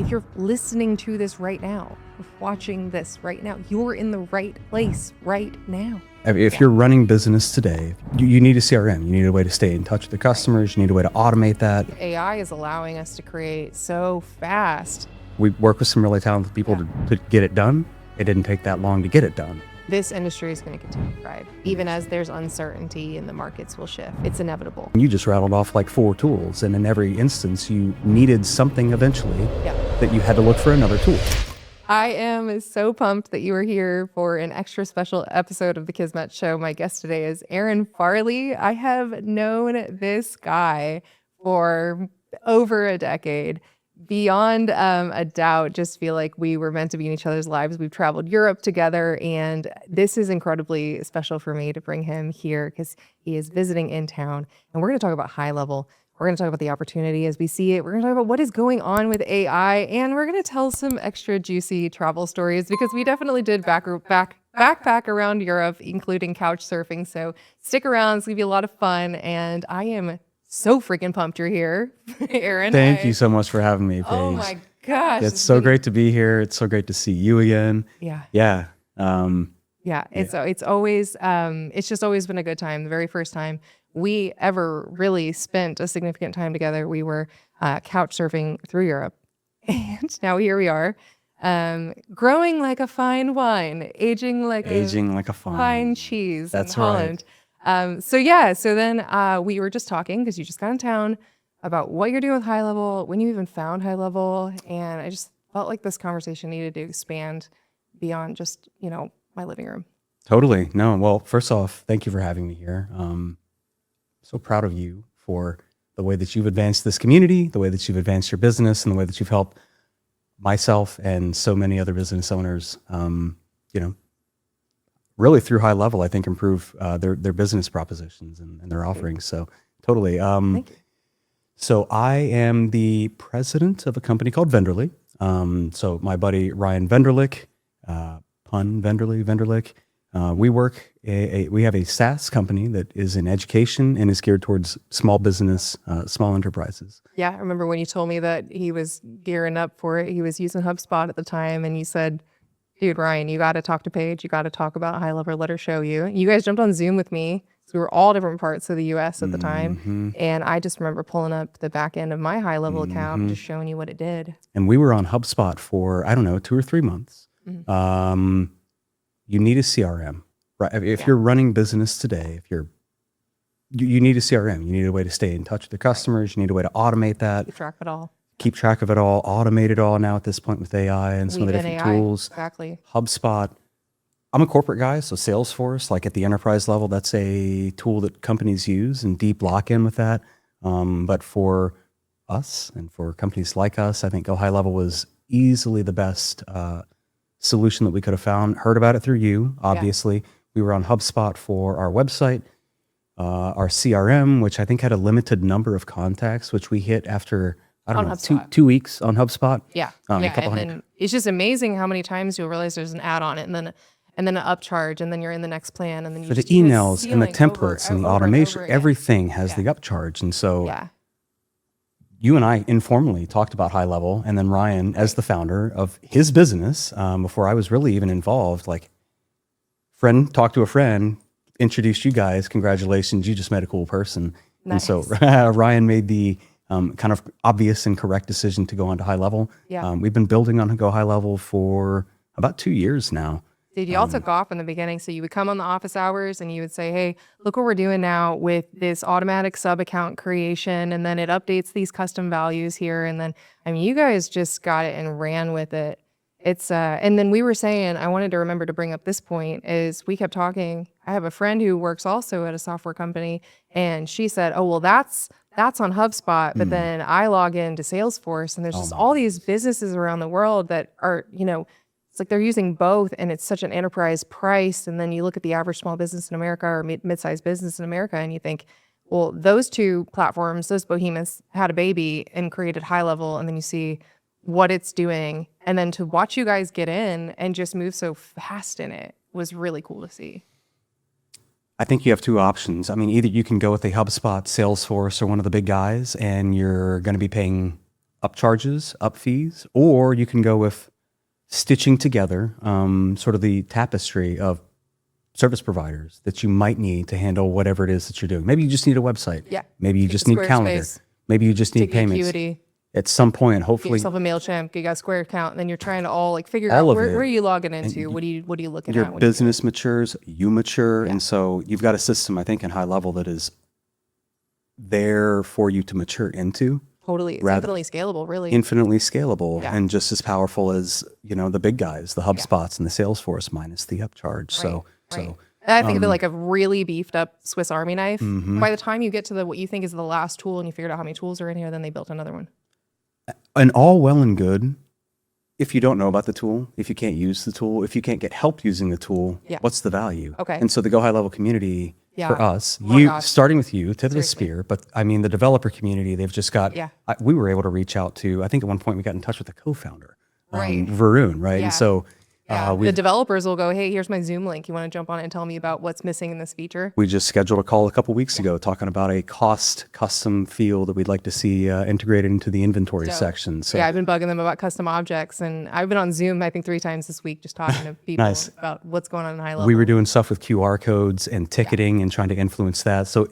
if you're listening to this right now, watching this right now, you're in the right place right now. If you're running business today, you need a CRM. You need a way to stay in touch with the customers. You need a way to automate that. AI is allowing us to create so fast. We work with some really talented people to get it done. It didn't take that long to get it done. This industry is going to continue to thrive, even as there's uncertainty and the markets will shift. It's inevitable. You just rattled off like 4 tools, and in every instance, you needed something eventually that you had to look for another tool. I am so pumped that you are here for an extra special episode of the Kismet Show. My guest today is Aaron Farley. I have known this guy for over a decade. Beyond a doubt, just feel like we were meant to be in each other's lives. We've traveled Europe together, and this is incredibly special for me to bring him here because he is visiting in town. And we're going to talk about HighLevel. We're going to talk about the opportunity as we see it. We're going to talk about what is going on with AI, and we're going to tell some extra juicy travel stories because we definitely did backpack around Europe, including couch surfing. So stick around. It's going to be a lot of fun, and I am so freaking pumped you're here, Aaron. Thank you so much for having me, Paige. Oh my gosh. It's so great to be here. It's so great to see you again. Yeah. Yeah. It's always, it's just always been a good time. The very first time we ever really spent a significant time together, we were couch surfing through Europe. And now here we are, growing like a fine wine, aging like a fine cheese. That's in Holland. So then we were just talking because you just got in town about what you're doing with HighLevel, when you even found HighLevel, and I just felt like this conversation needed to expand beyond just, my living room. Totally. No, well, first off, thank you for having me here. So proud of you for the way that you've advanced this community, the way that you've advanced your business, and the way that you've helped myself and so many other business owners, really through HighLevel, I think, improve their business propositions and their offerings. So totally. Thank you. So I am the president of a company called Venderly. So my buddy Ryan Venderlich, Venderlich. We have a SaaS company that is in education and is geared towards small business, small enterprises. Yeah, I remember when you told me that he was gearing up for it. He was using HubSpot at the time, and you said, dude, Ryan, you got to talk to Paige. You got to talk about HighLevel. Let her show you. You guys jumped on Zoom with me. So we were all different parts of the U.S. at the time. And I just remember pulling up the back end of my HighLevel account and just showing you what it did. And we were on HubSpot for, 2 or 3 months. You need a CRM, right? If you're running business today, you need a CRM. You need a way to stay in touch with the customers. You need a way to automate that. Keep track of it all, automate it all now at this point with AI and some of the different tools. Exactly. HubSpot. I'm a corporate guy, so Salesforce, like at the enterprise level, that's a tool that companies use and deep lock-in with that. But for us and for companies like us, I think HighLevel was easily the best solution that we could have found. Heard about it through you, obviously. Yeah. We were on HubSpot for our website, our CRM, which I think had a limited number of contacts, which we hit after... two weeks on HubSpot. Yeah. And it's just amazing how many times you'll realize there's an ad on it and then an upcharge, and then you're in the next plan, and then you for the emails and the templates and the automation, everything has the upcharge. And so you and I informally talked about HighLevel, and then Ryan, as the founder of his business, before I was really even involved, like friend talked to a friend, introduced you guys, congratulations, you just met a cool person. Nice. And so Ryan made the kind of obvious and correct decision to go on to HighLevel. Yeah. We've been building on HighLevel for about 2 years now. Dude, you all took off in the beginning. So you would come on the office hours and you would say, hey, look what we're doing now with this automatic sub account creation. And then it updates these custom values here. And then, you guys just got it and ran with it. It's, and then we were saying, I wanted to remember to bring up this point is we kept talking. I have a friend who works also at a software company, and she said, oh, well, that's on HubSpot, but then I log into Salesforce, and there's just all these businesses around the world that are, it's like they're using both, and it's such an enterprise price. And then you look at the average small business in America or mid-sized business in America, and you think, well, those two platforms, those behemoths had a baby and created HighLevel, and then you see what it's doing. And then to watch you guys get in and just move so fast in it was really cool to see. I think you have 2 options. Either you can go with a HubSpot, Salesforce, or one of the big guys, and you're going to be paying up charges, up fees, or you can go with stitching together sort of the tapestry of service providers that you might need to handle whatever it is that you're doing. Maybe you just need a website. Yeah. Maybe you Get just the need calendar. Squarespace, Maybe you just need take the payments. Acuity, At some point, get hopefully, yourself a MailChimp, you got a Square account, and then you're trying to all like figure all out of where it. are you logging into? What are you looking your at? What are you doing? business matures, you mature, and so you've got a system, I think, in HighLevel that is there for you to mature into, Totally. It's rather- infinitely scalable, really. infinitely scalable, Yeah. and just as powerful as the big guys, the HubSpots and the Salesforce, minus the upcharge. So, Right. And I think of it like a really beefed up Swiss Army knife. Mm-hmm. By the time you get to what you think is the last tool and you figured out how many tools are in here, then they built another one. and all well and good. If you don't know about the tool, if you can't use the tool, if you can't get help using the tool, Yeah. what's the value? Okay. And so the Go High Level community Yeah. for us, Oh my you gosh. starting with you, tip of the Seriously. spear, but I mean the developer community, they've just got. Yeah. We were able to reach out to. I think at one point we got in touch with the co-founder, Right. Varun, right? Yeah. And so Yeah. we The developers will go, hey, here's my Zoom link. You want to jump on it and tell me about what's missing in this feature? we just scheduled a call a couple weeks ago talking about a custom field that we'd like to see integrated into the inventory So, section. So yeah, I've been bugging them about custom objects, and I've been on Zoom, I think 3 times this week, just talking to people Nice. about what's going on in HighLevel. we were doing stuff with QR codes and ticketing and trying to influence that. So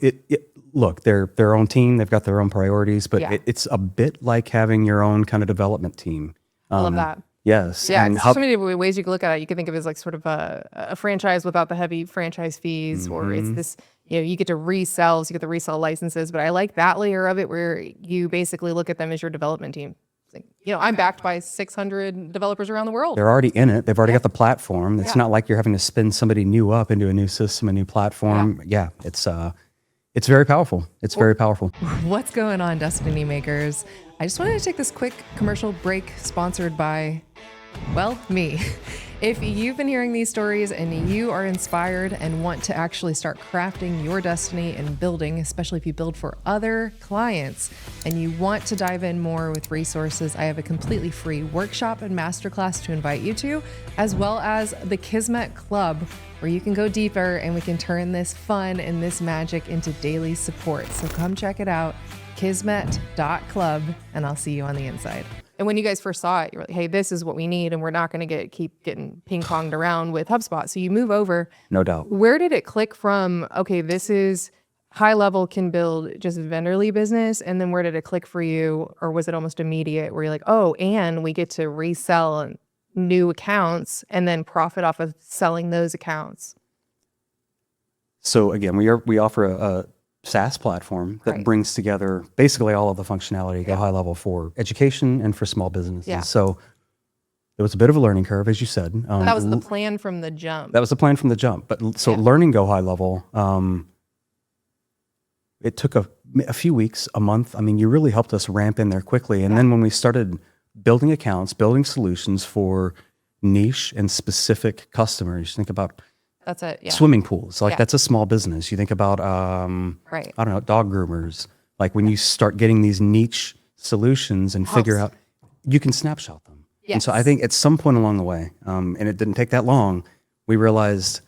look, they're their own team. They've got their own priorities, but Yeah. it's a bit like having your own kind of development team. I love that. Yes. Yeah, and it's so many ways you could look at it. You could think of it as like sort of a franchise without the heavy franchise fees, or Mm-hmm. it's this, you get to resell, so you get the resell licenses. But I like that layer of it where you basically look at them as your development team. It's like, I'm backed by 600 developers around the world. they're already in it. They've already got the platform. It's not like you're having to spin somebody new up into a new system, a new platform. Yeah, it's very powerful. It's very powerful. What's going on, Destiny Makers? I just wanted to take this quick commercial break sponsored by, well, me. If you've been hearing these stories and you are inspired and want to actually start crafting your destiny and building, especially if you build for other clients and you want to dive in more with resources, I have a completely free workshop and masterclass to invite you to, as well as the Kismet Club, where you can go deeper and we can turn this fun and this magic into daily support. So come check it out, kismet.club, and I'll see you on the inside. And when you guys first saw it, you were like, hey, this is what we need, and we're not going to keep getting ping-ponged around with HubSpot. So you move over. No doubt. Where did it click from, okay, this is HighLevel can build just vendorly business, and then where did it click for you? Or was it almost immediate where you're like, oh, and we get to resell new accounts and then profit off of selling those accounts? So again, we offer a SaaS platform that Right. brings together basically all of the functionality Go High Level for education and for small businesses. Yeah. So it was a bit of a learning curve, as you said. That was the plan from the jump. That was the plan from the jump. But so Yeah. learning Go High Level, it took a few weeks, a month. I mean, you really helped us ramp in there quickly. And then when we started building accounts, building solutions for niche and specific customers, think about That's it. Yeah. swimming pools. Like Yeah. that's a small business. You think about, Right. I don't know, dog groomers. Like when you start getting these niche solutions and figure out, you can snapshot them. And so I Yes. think at some point along the way, and it didn't take that long, we realized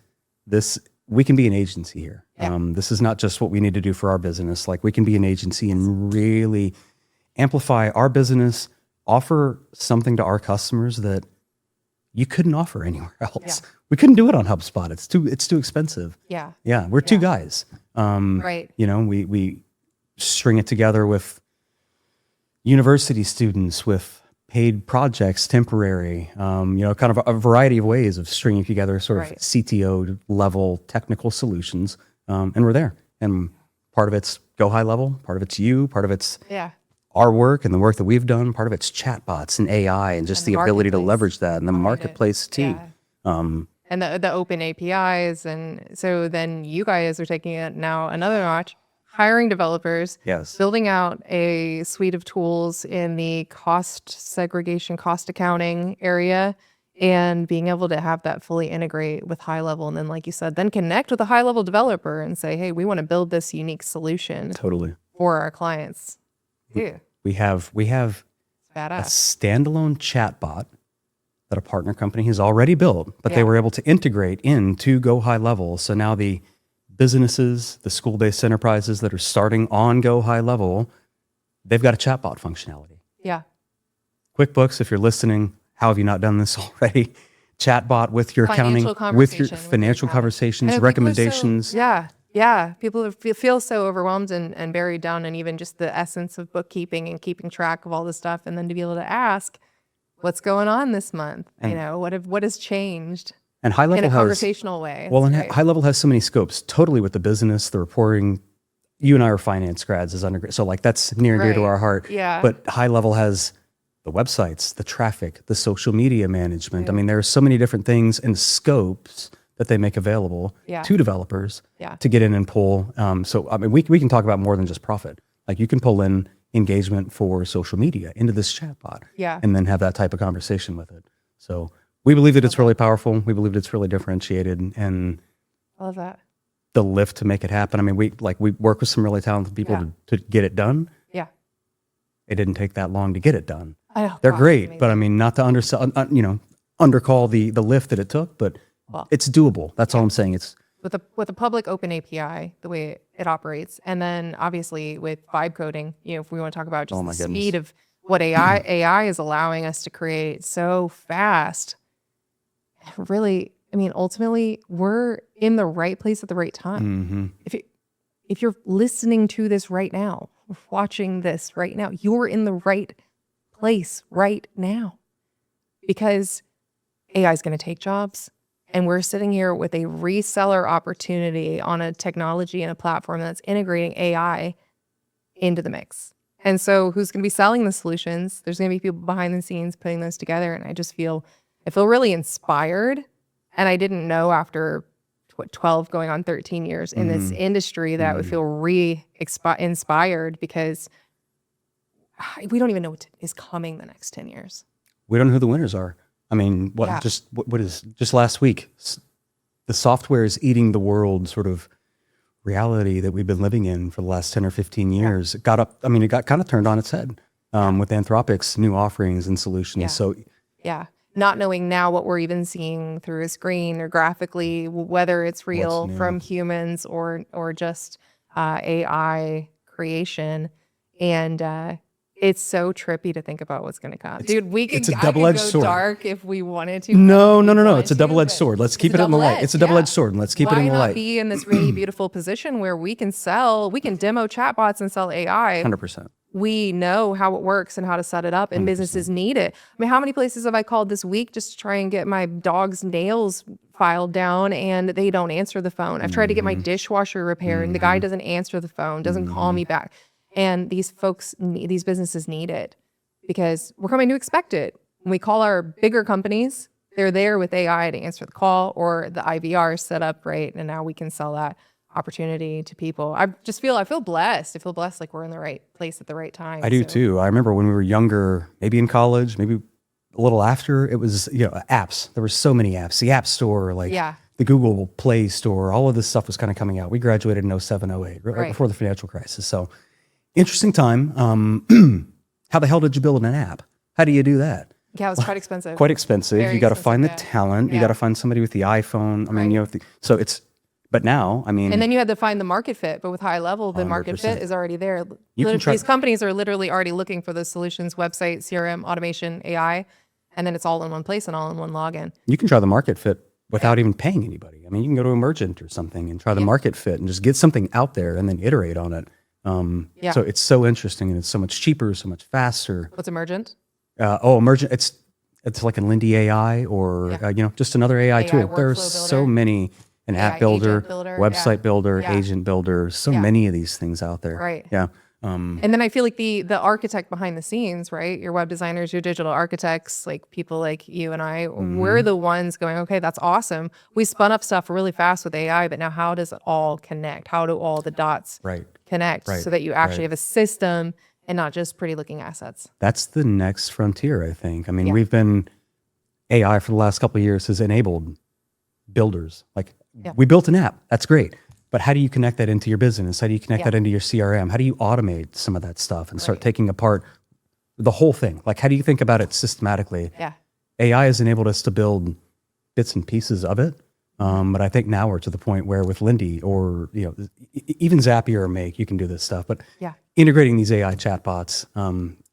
we can be an agency here. Yeah. This is not just what we need to do for our business. Like we can be an agency and really amplify our business, offer something to our customers that you couldn't offer anywhere else. Yeah. We couldn't do it on HubSpot. It's too expensive. Yeah. Yeah, we're two guys. Right. We string it together with university students, with paid projects, temporary, kind of a variety of ways of stringing together sort of Right. CTO level technical solutions. And we're there. And part of it's Go High Level, part of it's you, part of it's Yeah. our work and the work that we've done, part of it's chatbots and AI and just And the ability to marketplace leverage that and the behind it. marketplace too. Yeah. And the open APIs. And so then you guys are taking it now another notch, hiring developers, Yes. building out a suite of tools in the cost segregation, cost accounting area, and being able to have that fully integrate with HighLevel. And then, like you said, then connect with a HighLevel developer and say, hey, we want to build this unique solution Totally. for our clients. Yeah. We have It's a badass. standalone chatbot that a partner company has already built, but they Yeah. were able to integrate into Go High Level. So now the businesses, the school-based enterprises that are starting on Go High Level, they've got a chatbot functionality. Yeah. QuickBooks, if you're listening, how have you not done this already? Chatbot with your accounting, with your financial conversations, recommendations. Yeah. People feel so overwhelmed and buried down in even just the essence of bookkeeping and keeping track of all this stuff. And then to be able to ask, what's going on this month? What has changed? And in HighLevel a has conversational way. Well, and HighLevel has so many scopes, totally with the business, the reporting. You and I are finance grads as undergrad, so like that's near and dear to our heart. Yeah. But HighLevel has the websites, the traffic, the social media management. I mean, there are so many different things and scopes that they make available to developers to get in and pull. So I mean, we can talk about more than just profit. Like you can pull in engagement for social media into this chatbot, and then have that type of conversation with it. So we believe that it's really powerful. We believe that it's really differentiated, and I love that. The lift to make it happen. I mean, we work with some really talented people to get it done. Yeah. It didn't take that long to get it done. I know. They're great, but I mean, not to undercall the lift that it took, but it's doable. That's all I'm saying. It's with a public open API, the way it operates, and then obviously with vibe coding, if we want to talk about just the speed of what AI is allowing us to create so fast. Really, I mean, ultimately, we're in the right place at the right time. If you're listening to this right now, watching this right now, you're in the right place right now, because AI is going to take jobs. And we're sitting here with a reseller opportunity on a technology and a platform that's integrating AI into the mix. And so who's going to be selling the solutions? There's going to be people behind the scenes putting those together. And I feel really inspired. And I didn't know after 12 going on 13 years in this industry that I would feel inspired, because we don't even know what is coming the next 10 years. We don't know who the winners are. I mean, just last week, the software is eating the world sort of reality that we've been living in for the last 10 or 15 years. It got kind of turned on its head with Anthropic's new offerings and solutions. So not knowing now what we're even seeing through a screen or graphically, whether it's real from humans or just AI creation. And it's so trippy to think about what's going to come. Dude, it's a double-edged sword. Dark if we wanted to. No. It's a double-edged sword. Let's keep it in the light. It's a double-edged sword, and let's keep it in the light. Why not be in this really beautiful position where we can demo chatbots and sell AI? 100%. We know how it works and how to set it up, and 100%. businesses need it. I mean, how many places have I called this week just to try and get my dog's nails filed down, and they don't answer the phone? I've tried to get my dishwasher repaired, and the guy doesn't answer the phone, doesn't call me back. And these businesses need it, because we're coming to expect it. When we call our bigger companies, they're there with AI to answer the call, or the IVR set up right, and now we can sell that opportunity to people. I feel blessed. I feel blessed, like we're in the right place at the right time. I do too. I remember when we were younger, maybe in college, maybe a little after, it was, apps. There were so many apps. The App Store, the Google Play Store, all of this stuff was kind of coming out. We graduated in 07, 08, right before the financial crisis. So interesting time. How the hell did you build an app? How do you do that? Yeah, it was quite expensive. Quite expensive. Very you got to expensive, find the talent. You got to find somebody with the iPhone. I mean, but now, I mean. And then you had to find the market fit. But with HighLevel, the market fit is already there. These companies are literally already looking for those solutions: website, CRM, automation, AI, and then it's all in one place and all in one login. You can try the market fit without even paying anybody. I mean, you can go to Emergent or something and try the market fit and just get something out there and then iterate on it. So it's so interesting, and it's so much cheaper, so much faster. What's Emergent? Emergent. It's like a Lindy AI or just another AI tool. There's so many. An app builder, website builder, agent builder, so many of these things out there. Right. Yeah. And then I feel like the architect behind the scenes, right? Your web designers, your digital architects, like people like you and I, we're the ones going, okay, that's awesome. We spun up stuff really fast with AI, but now how does it all connect? How do all the dots connect so that you actually have a system and not just pretty looking assets? That's the next frontier, I think. I mean, AI for the last couple of years has enabled builders. We built an app. That's great. But how do you connect that into your business? How do you connect that into your CRM? How do you automate some of that stuff and start taking apart the whole thing? How do you think about it systematically? Yeah. AI has enabled us to build bits and pieces of it. But I think now we're to the point where with Lindy or, even Zapier or Make, you can do this stuff. But integrating these AI chatbots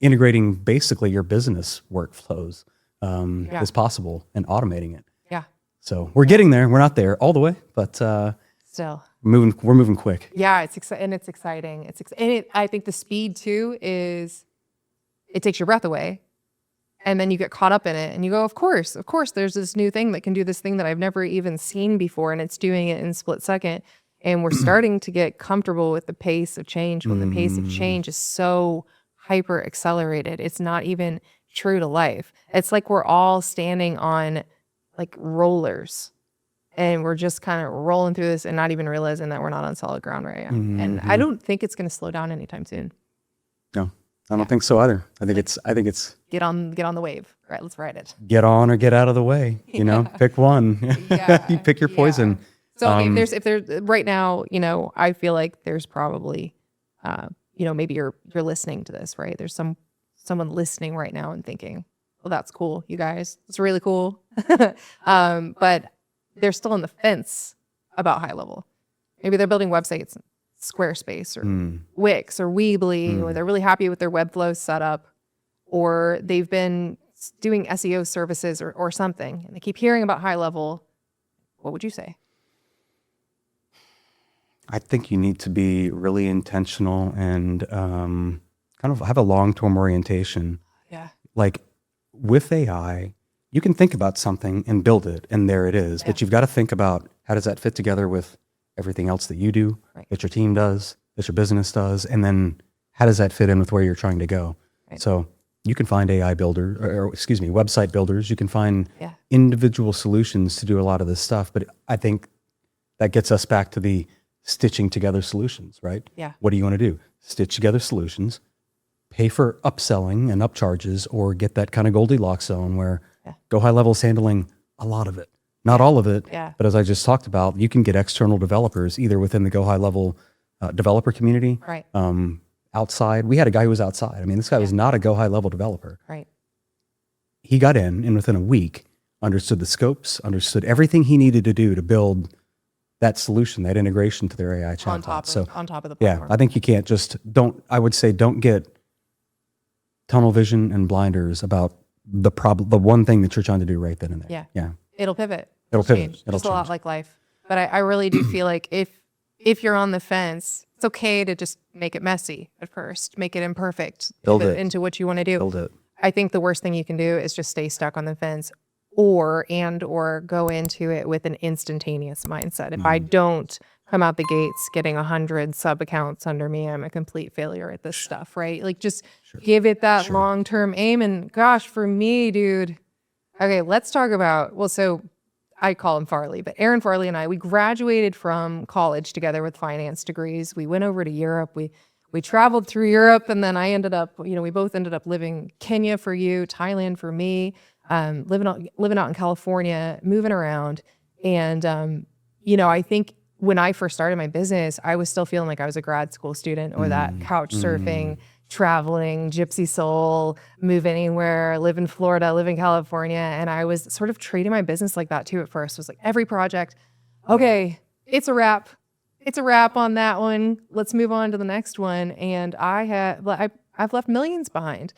integrating basically your business workflows Yeah. as possible and automating it. Yeah. So we're getting there. We're not there all the way, but Still. we're moving quick. Yeah, it's exciting. I think the speed too is it takes your breath away, and then you get caught up in it, and you go, of course, there's this new thing that can do this thing that I've never even seen before, and it's doing it in a split second. And we're starting to get comfortable with the pace of change when the pace of change is so hyper accelerated. It's not even true to life. It's like we're all standing on like rollers. And we're just kind of rolling through this and not even realizing that we're not on solid ground right now. And I don't think it's going to slow down anytime soon. No, I don't think so either. I think it's Get on the wave. Right, let's ride it. get on or get out of the way. You know, pick one. You pick your poison. So if there's right now, I feel like there's probably, maybe you're listening to this, right? There's someone listening right now and thinking, well, that's cool, you guys. It's really cool. But they're still on the fence about HighLevel. Maybe they're building websites in Squarespace or Wix or Weebly, or they're really happy with their Webflow setup, or they've been doing SEO services or something, and they keep hearing about HighLevel. What would you say? I think you need to be really intentional and kind of have a long-term orientation. Yeah. Like with AI, you can think about something and build it, and there it is. But you've got to think about how does that fit together with everything else that you do, that your team does, that your business does, and then how does that fit in with where you're trying to go? Right. So you can find AI builder, or website builders. You can find individual solutions to do a lot of this stuff. But I think that gets us back to the stitching together solutions, right? Yeah. What do you want to do? Stitch together solutions, pay for upselling and upcharges, or get that kind of Goldilocks zone where Go HighLevel is handling a lot of it. Not all of it, but as I just talked about, you can get external developers either within the Go HighLevel developer community, Right. Outside. We had a guy who was outside. I mean, this guy was not a Go HighLevel developer. Right. He got in and within a week understood the scopes, understood everything he needed to do to build that solution, that integration to their AI chatbot. On top of the platform. Yeah, I think you can't don't get tunnel vision and blinders about the one thing that you're trying to do right then and there. Yeah. Yeah. It'll pivot. It'll pivot. Change. It'll Just a lot change. like life. But I really do feel like if you're on the fence, it's okay to just make it messy at first, make it imperfect, Build pivot it. into what you want to do. Build it. I think the worst thing you can do is just stay stuck on the fence or go into it with an instantaneous mindset. If I don't come out the gates getting 100 sub accounts under me, I'm a complete failure at this stuff, right? Like just give it that long-term aim. And gosh, for me, dude, okay, let's talk about, so I call him Farley, but Aaron Farley and I, we graduated from college together with finance degrees. We went over to Europe. We traveled through Europe, and then we both ended up living Kenya for you, Thailand for me, living out in California, moving around. And, I think when I first started my business, I was still feeling like I was a grad school student or that couch surfing, traveling, gypsy soul, move anywhere, live in Florida, live in California. And I was sort of treating my business like that too at first. It was like every project, okay, it's a wrap. It's a wrap on that one. Let's move on to the next one. And I've left millions behind.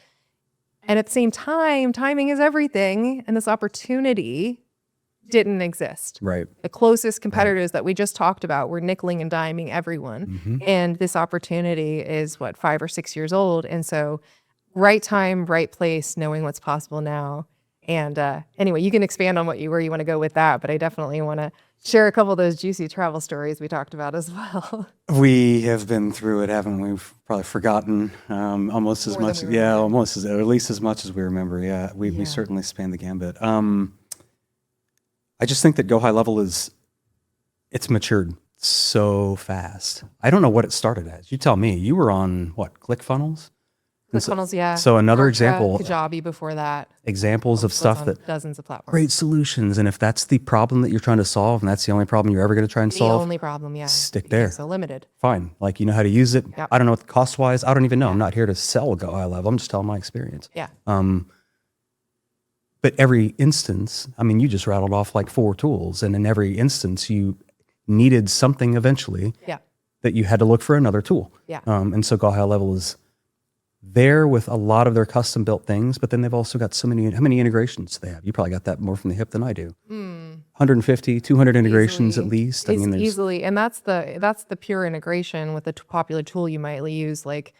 And at the same time, timing is everything. And this opportunity didn't exist. Right. The closest competitors that we just talked about were nickeling and diming everyone. And this opportunity is 5 or 6 years old. And so right time, right place, knowing what's possible now. And anyway, you can expand on where you want to go with that, but I definitely want to share a couple of those juicy travel stories we talked about as well. We have been through it, haven't we? We've probably forgotten almost as More much. than we Yeah, remember. almost or at least as much as we remember. Yeah, we certainly spanned the gambit. I just think that Go HighLevel it's matured so fast. I don't know what it started as. You tell me. You were on what? ClickFunnels? ClickFunnels, yeah. So another Orca, example. Kajabi before that. Examples of Was stuff on that dozens of platforms. great solutions, and if that's the problem that you're trying to solve, and that's the only problem you're ever going to try and The solve, only problem, yeah. stick there. So limited. Fine. Like, you know how to use it. Yep. I don't know what the cost wise. I don't even know. I'm not here to sell Go HighLevel. I'm just telling my experience. Yeah. But every instance, I mean, you just rattled off like 4 tools, and in every instance, you needed something eventually Yeah. that you had to look for another tool. Yeah. And so Go HighLevel is there with a lot of their custom built things, but then they've also got so many, how many integrations do they have? You probably got that more from the hip than I do. 150, 200 integrations at least. I It's mean, there's easily, and that's the pure integration with the popular tool you might use, like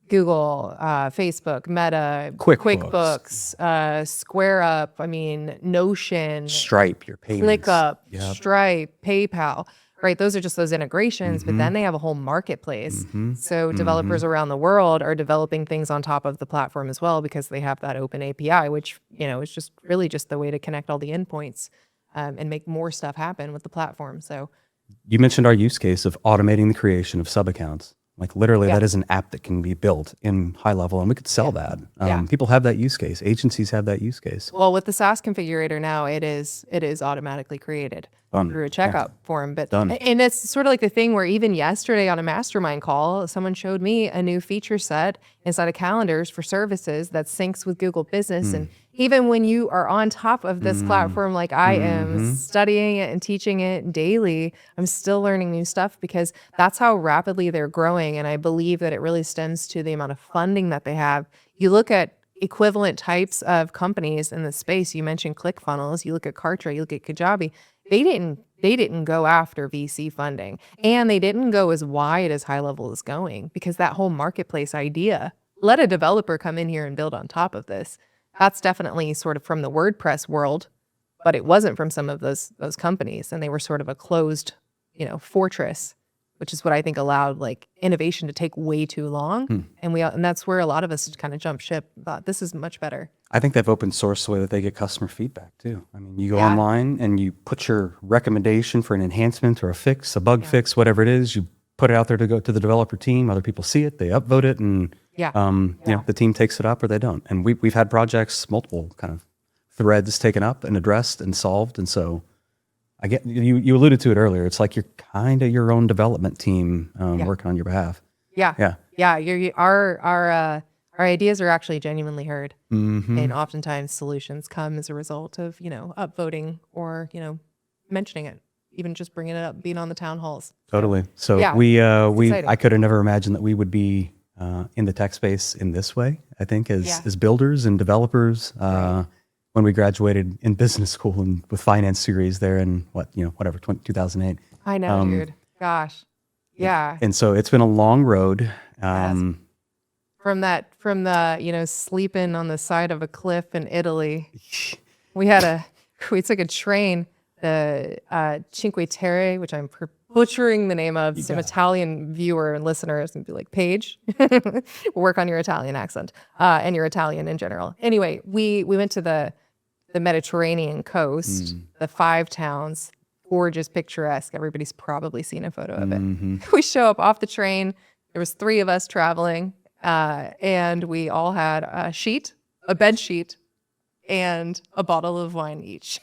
Google, Facebook, Meta, QuickBooks. SquareUp. I mean, Notion, Stripe, your payments. ClickUp, Yep. Stripe, PayPal. Right, those are just those integrations, but then they have a whole marketplace. So developers around the world are developing things on top of the platform as well because they have that open API, which is just really just the way to connect all the endpoints and make more stuff happen with the platform. So You mentioned our use case of automating the creation of sub accounts. Like literally, that is an app that can be built in HighLevel, and we could sell that. People have that use case. Agencies have that use case. well, with the SaaS configurator now, it is automatically created through a checkout form. But and it's sort of like the thing where even yesterday on a mastermind call, someone showed me a new feature set inside of calendars for services that syncs with Google Business. And even when you are on top of this platform, like I am studying it and teaching it daily, I'm still learning new stuff because that's how rapidly they're growing. And I believe that it really stems to the amount of funding that they have. You look at equivalent types of companies in the space. You mentioned ClickFunnels. You look at Kartra. You look at Kajabi. They didn't go after VC funding, and they didn't go as wide as HighLevel is going because that whole marketplace idea, let a developer come in here and build on top of this. That's definitely sort of from the WordPress world, but it wasn't from some of those companies, and they were sort of a closed, fortress, which is what I think allowed like innovation to take way too long. And that's where a lot of us kind of jumped ship. Thought this is much better. I think they've open sourced the way that they get customer feedback too. I mean, you go online and you put your recommendation for an enhancement or a fix, a bug fix, whatever it is, you put it out there to go to the developer team. Other people see it, they upvote it, and the team takes it up or they don't. And we've had projects, multiple kind of threads taken up and addressed and solved. And so I get you alluded to it earlier. It's like you're kind of your own development team working on your behalf. Yeah. Our ideas are actually genuinely heard, and oftentimes solutions come as a result of upvoting or mentioning it, even just bringing it up, being on the town halls. Totally. So I could have never imagined that we would be in the tech space in this way. I think as builders and developers. When we graduated in business school and with finance degrees there in 2008. I know, dude. Gosh. Yeah. And so it's been a long road. From the, sleeping on the side of a cliff in Italy, we took a train, the Cinque Terre, which I'm butchering the name of. Some Italian viewer and listeners and be like, Paige, work on your Italian accent and your Italian in general. Anyway, we went to the Mediterranean coast, the 5 towns, gorgeous, picturesque. Everybody's probably seen a photo of it. We show up off the train. There was 3 of us traveling, and we all had a bed sheet, and a bottle of wine each.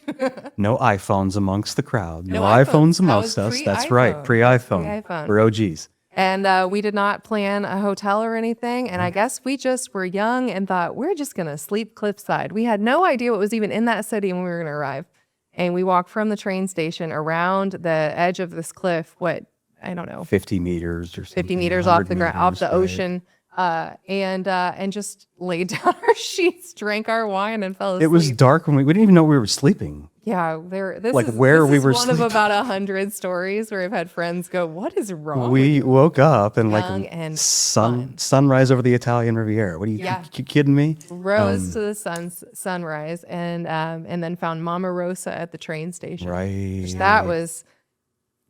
No iPhones amongst the crowd. No iPhones amongst us. That's right. Pre-iPhone. We're OGs. And we did not plan a hotel or anything. And I guess we just were young and thought, we're just going to sleep cliffside. We had no idea what was even in that city when we were going to arrive. And we walked from the train station around the edge of this cliff, I don't know. 50 meters or something. 50 meters off the ground, off the ocean. And just laid down our sheets, drank our wine, and fell asleep. It was dark when we didn't even know we were sleeping. Yeah, this we is were one sleeping. of about 100 stories where I've had friends go, "What is wrong?" We woke up and sunrise over the Italian Riviera. What are you kidding me? Rose to the sunrise, and then found Mama Rosa at the train station. Right. That was.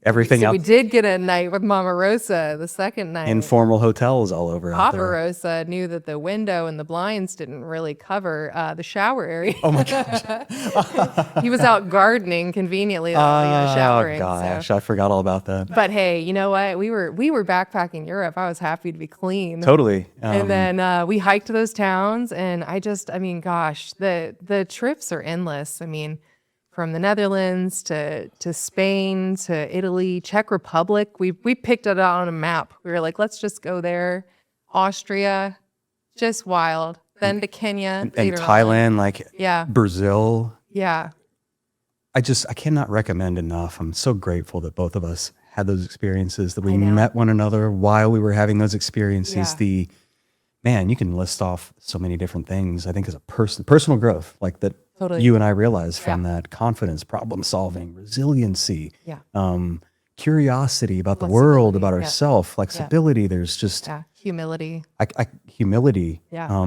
Everything so else. We did get a night with Mama Rosa the second night. Informal hotels all over out Papa there. Rosa knew that the window and the blinds didn't really cover the shower area. Oh my gosh. He was out gardening conveniently, showering. Oh gosh, I forgot all about that. But hey, you know what? We were backpacking Europe. I was happy to be clean. Totally. And then we hiked those towns, and gosh, the trips are endless. I mean, from the Netherlands to Spain to Italy, Czech Republic. We picked it out on a map. We were like, let's just go there. Austria, just wild. Then to Kenya. And Thailand, Brazil. Yeah. I cannot recommend enough. I'm so grateful that both of us had those experiences, that we met one another while we were having those experiences. man, you can list off so many different things. I think as a personal growth, like that Totally. you and I realize from Yeah. that: confidence, problem solving, resiliency, Yeah. curiosity about the world, Flexibility. about Yeah. ourselves, flexibility. There's just Yeah. Humility. humility, Yeah.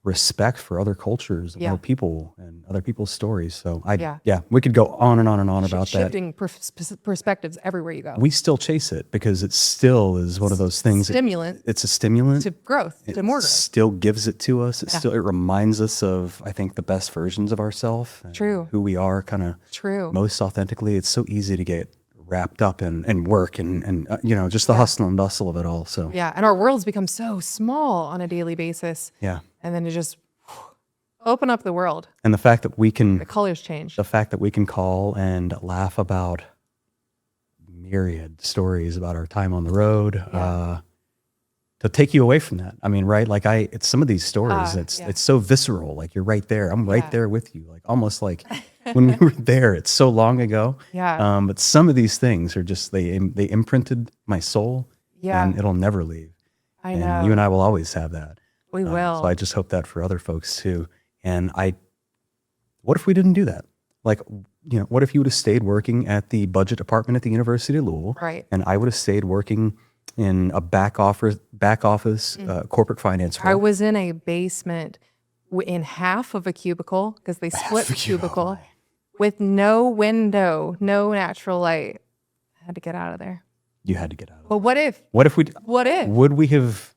respect for other cultures and Yeah. other people and other people's stories. So Yeah. we could go on and on and on about that. Shifting perspectives everywhere you go. We still chase it because it still is one of those things. Stimulant It's a stimulant to growth, to more growth. still gives it to us. Yeah. It reminds us of, I think, the best versions of ourselves. True. Who we are kind of True. most authentically. It's so easy to get wrapped up in work and just the hustle and bustle of it all. So Yeah. And our worlds become so small on a daily basis. yeah. And then to just open up the world. And the fact that we can Colors change. call and laugh about myriad stories about our time on the road, to take you away from that. I mean, right? Like it's some of these stories, it's so visceral. Like you're right there. I'm right there with you. Like almost like when we were there, it's so long ago. Yeah. But some of these things are just, they imprinted my soul, Yeah. and it'll never leave. I know. And you and I will always have that. We will. So I just hope that for other folks too. And what if we didn't do that? Like, what if you would have stayed working at the budget department at the University of Louisville, Right. and I would have stayed working in a back office corporate finance I role? was in a basement in half of a cubicle because they split the cubicle with no window, no natural light. I had to get out of there. You had to get out of it. But what if? What if would we have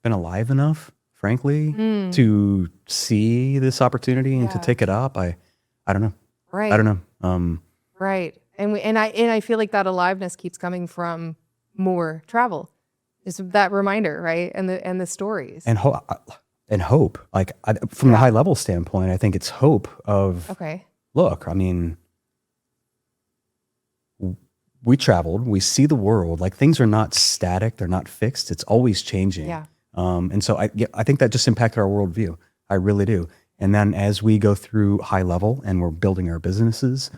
been alive enough, frankly, to see this opportunity and to take it up? I don't know. Right. I don't know. Right. And I feel like that aliveness keeps coming from more travel. It's that reminder, right? And the stories. And hope. Like from the high level standpoint, I think it's hope of, Okay. look, I mean, we traveled, we see the world, like things are not static, they're not fixed, it's always changing. Yeah. And so I think that just impacted our worldview. I really do. And then as we go through high level and we're building our businesses,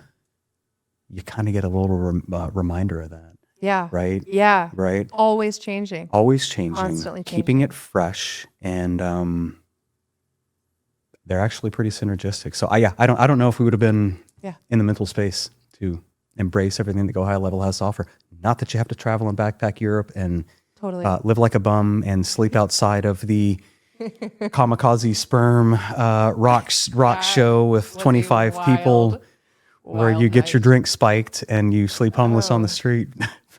you kind of get a little reminder of that. Yeah. Right? Yeah. Right? Always changing. Always changing, Constantly keeping it fresh, and they're actually pretty synergistic. So I don't know if we would have been in the mental space to embrace everything that Go High Level has to offer. Not that you have to travel and backpack Europe and Totally. live like a bum and sleep outside of the kamikaze sperm rock show with 25 people, where you get your drink spiked and you sleep homeless on the street.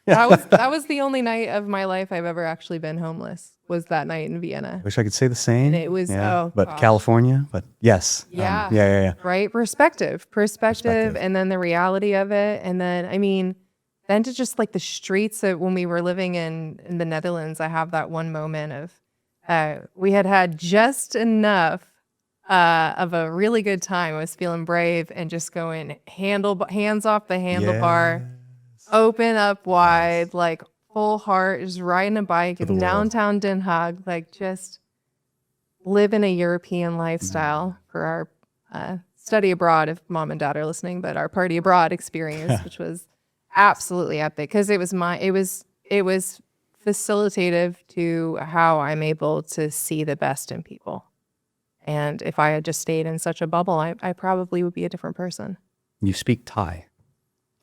That was the only night of my life I've ever actually been homeless. Was that night in Vienna? Wish I could say the same. And it was but gosh. California. But yes, Yeah. Right? Perspective, and then the reality of it, and then then to just like the streets that when we were living in the Netherlands, I have that one moment of we had just enough of a really good time. I was feeling brave and just going hands off the handlebar, open up wide, like full heart, just riding a bike in downtown Den Haag, like just living a European lifestyle for our study abroad, if mom and dad are listening, but our party abroad experience, which was absolutely epic because it was facilitative to how I'm able to see the best in people. And if I had just stayed in such a bubble, I probably would be a different person. You speak Thai.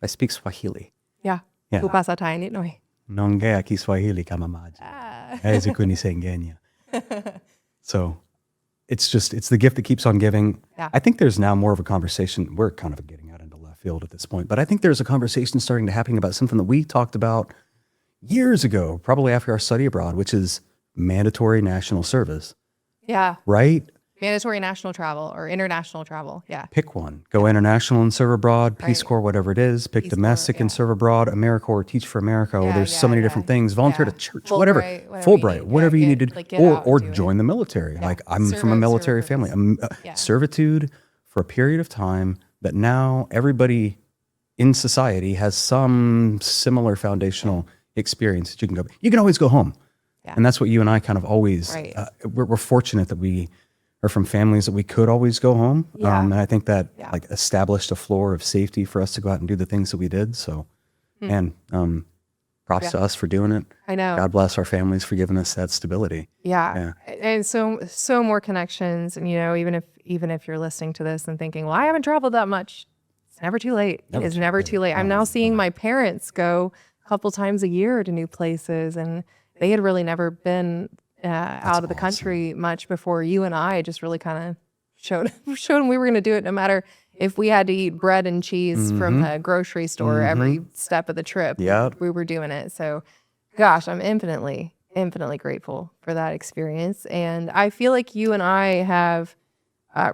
I speak Swahili. Yeah. Yeah. Upasa Thai nit noi. Nongea Kiswahili kama maji. Hawezi kunisengenya. So it's the gift that keeps on giving. Yeah. I think there's now more of a conversation. We're kind of getting out into left field at this point, but I think there's a conversation starting to happen about something that we talked about years ago, probably after our study abroad, which is mandatory national service. Yeah. Right? Mandatory national travel or international travel. Yeah. Pick one. Go international and serve abroad, Peace Corps, whatever it is. Pick Peace domestic Corps, and serve abroad, AmeriCorps, Teach for America. Yeah, There's so many different things. Volunteer to church, whatever. Fulbright, whatever you need to do. get out Or and do it. join the military. Yeah. Like I'm from a military family. Yeah. Servitude for a period of time that now everybody in society has some similar foundational experience that you can go. You can always go home. Yeah. And that's what you and I kind of always, we're fortunate that we are from families that we could always go home. Yeah. And I think that like established a floor of safety for us to go out and do the things that we did. So, and Go Props to us for doing it. I know. God bless our families for giving us that stability. Yeah. And so more connections. And, even if you're listening to this and thinking, well, I haven't traveled that much, it's never too late. It is never too late. I'm now seeing my parents go a couple times a year to new places, and they had really never been out of the country much before you and I just really kind of showed them we were going to do it, no matter if we had to eat bread and cheese from the grocery store every step of the trip. We were doing it. So, gosh, I'm infinitely grateful for that experience. And I feel like you and I have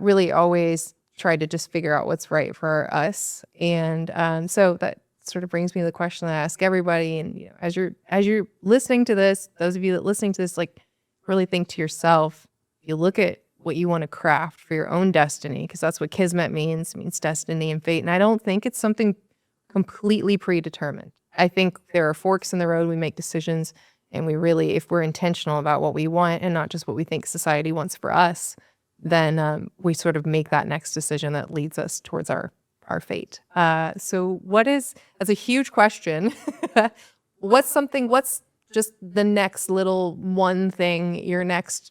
really always tried to just figure out what's right for us. And so that sort of brings me to the question that I ask everybody. And as you're listening to this, those of you that listening to this, like, really think to yourself, you look at what you want to craft for your own destiny, because that's what Kismet means. It means destiny and fate. And I don't think it's something completely predetermined. I think there are forks in the road. We make decisions, and we really, if we're intentional about what we want and not just what we think society wants for us, then we sort of make that next decision that leads us towards our fate. So that's a huge question. What's just the next little one thing, your next,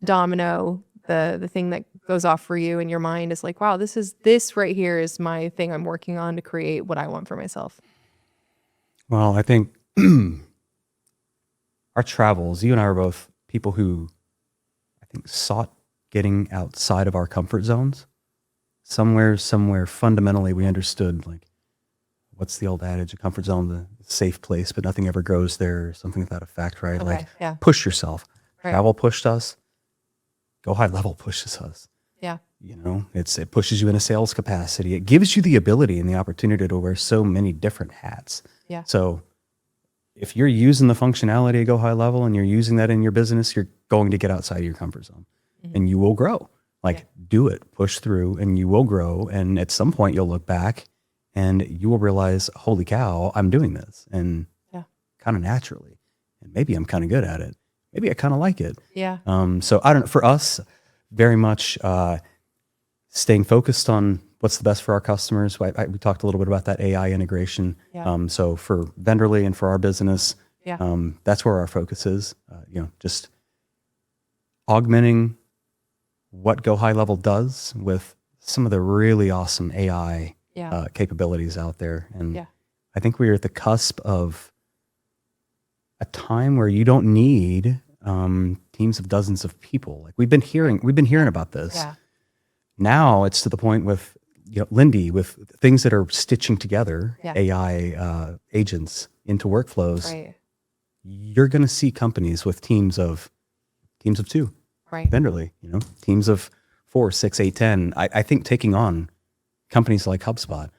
domino, the thing that goes off for you in your mind is like, wow, this right here is my thing I'm working on to create what I want for myself. Well, I think our travels, you and I are both people who I think sought getting outside of our comfort zones. Somewhere fundamentally we understood, like, what's the old adage, a comfort zone, the safe place, but nothing ever grows there, or something to that effect, right? Okay, push yourself. Right. Travel pushed us. Go High Level pushes us. Yeah. It pushes you in a sales capacity. It gives you the ability and the opportunity to wear so many different hats. Yeah. So if you're using the functionality of Go High Level and you're using that in your business, you're going to get outside of your comfort zone, and you will grow. Do it, push through, and you will grow. And at some point you'll look back and you will realize, holy cow, I'm doing this, and kind of naturally, and maybe I'm kind of good at it. Maybe I kind of like it. Yeah. So I don't know, for us, very much staying focused on what's the best for our customers. We talked a little bit about that AI integration. Yeah. So for Venderly and for our business, Yeah. that's where our focus is. Just augmenting what Go High Level does with some of the really awesome AI capabilities out there. And I think we're at the cusp of a time where you don't need teams of dozens of people. Like we've been hearing about this. Yeah. Now it's to the point with Lindy, with things that are stitching together Yeah. AI agents into workflows. Right. You're going to see companies with teams of two. Right. Venderly, teams of 4, 6, 8, 10. I think taking on companies like HubSpot.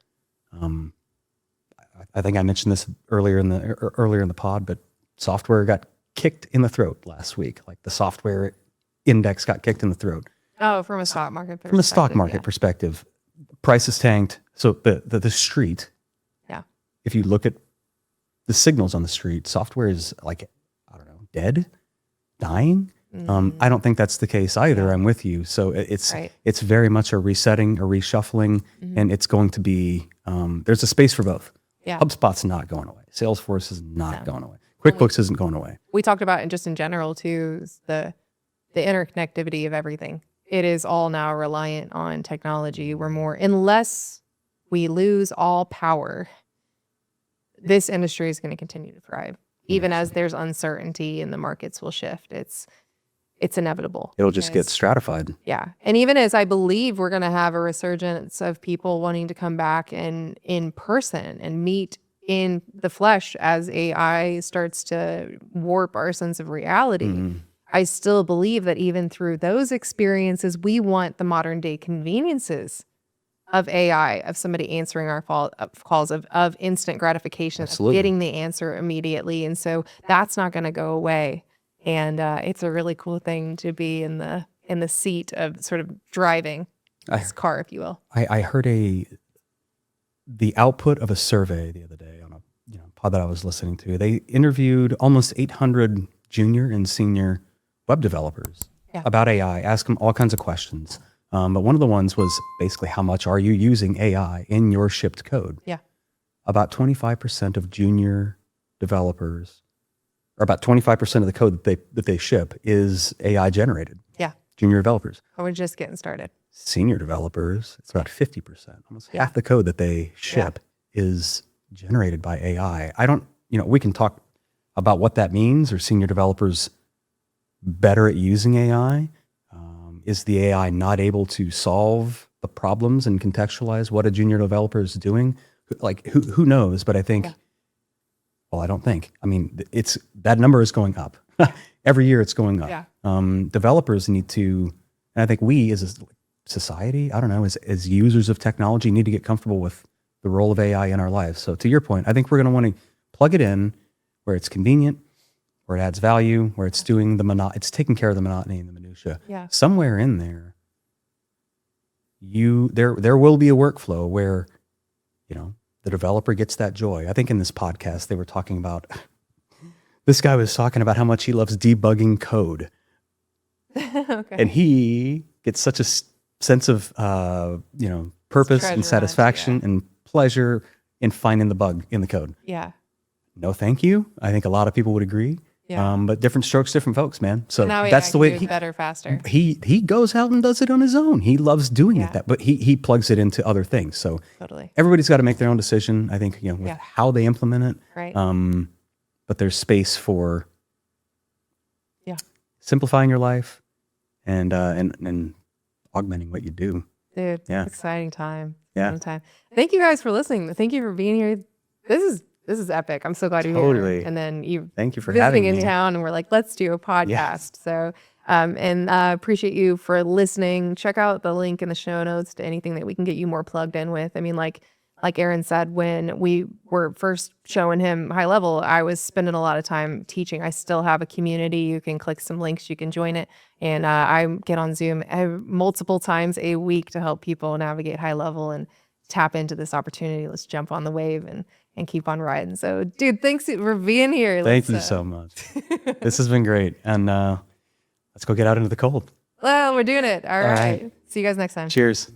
I think I mentioned this earlier in the pod, but software got kicked in the throat last week. Like the software index got kicked in the throat. Oh, from a stock market perspective. From a stock market perspective, prices tanked. So the street. Yeah. If you look at the signals on the street, software is like, I don't know, dead, dying. I don't think that's the case either. Yeah. I'm with you. So it's very much a resetting, a reshuffling, and it's going to be, there's a space for both. Yeah. HubSpot's not going away. Salesforce is not going away. QuickBooks isn't going away. We talked about, and just in general too, is the interconnectivity of everything. It is all now reliant on technology. Unless we lose all power, this industry is going to continue to thrive. Even as there's uncertainty and the markets will shift, it's inevitable. It'll just get stratified. Yeah. And even as I believe we're going to have a resurgence of people wanting to come back in person and meet in the flesh as AI starts to warp our sense of reality, I still believe that even through those experiences, we want the modern day conveniences of AI, of somebody answering our calls, of instant gratification, Absolutely. of getting the answer immediately. And so that's not going to go away. And it's a really cool thing to be in the seat of sort of driving this car, if you will. I heard the output of a survey the other day on a pod that I was listening to. They interviewed almost 800 junior and senior web developers about AI, asked them all kinds of questions. But one of the ones was basically, how much are you using AI in your shipped code? Yeah. About 25% of junior developers, or about 25% of the code that they ship is AI generated. Yeah. Junior developers. Oh, we're just getting started. Senior developers, it's about 50%. Almost Yeah. half the code that they ship is generated by AI. I don't, we can talk about what that means. Are senior developers better at using AI? Is the AI not able to solve the problems and contextualize what a junior developer is doing? Like, who knows? But I think, well, I don't think. I mean, that number is going up. Every year it's going up. Yeah. Developers need to, and I think we as a society, I don't know, as users of technology, need to get comfortable with the role of AI in our lives. So to your point, I think we're going to want to plug it in where it's convenient, where it adds value, where it's doing it's taking care of the monotony and the minutia. Yeah. Somewhere in there, there will be a workflow where, the developer gets that joy. I think in this podcast they were talking about, this guy was talking about how much he loves debugging code. Okay. And he gets such a sense of, purpose and satisfaction and pleasure in finding the bug in the code. Yeah. No, thank you. I think a lot of people would agree. Yeah. But different strokes, different folks, man. So Now that's the way he better, faster. he goes out and does it on his own. He loves doing it but he plugs it into other things. So Totally. everybody's got to make their own decision, I think, with how they implement it. Right. But there's space for simplifying your life and augmenting what you do. Dude, Yeah. exciting time. Yeah. Exciting time. Thank you guys for listening. Thank you for being here. This is epic. I'm so glad you're Totally. here. And then you Thank you for visiting having in me. town, and we're like, let's do a podcast. So, and appreciate you for listening. Check out the link in the show notes to anything that we can get you more plugged in with. I mean, like Aaron said, when we were first showing him HighLevel, I was spending a lot of time teaching. I still have a community. You can click some links, you can join it. And I get on Zoom multiple times a week to help people navigate HighLevel and tap into this opportunity. Let's jump on the wave and keep on riding. So, dude, thanks for being here. Thank you so much. This has been great. And let's go get out into the cold. Well, we're doing it. All right. See you guys next time. Cheers.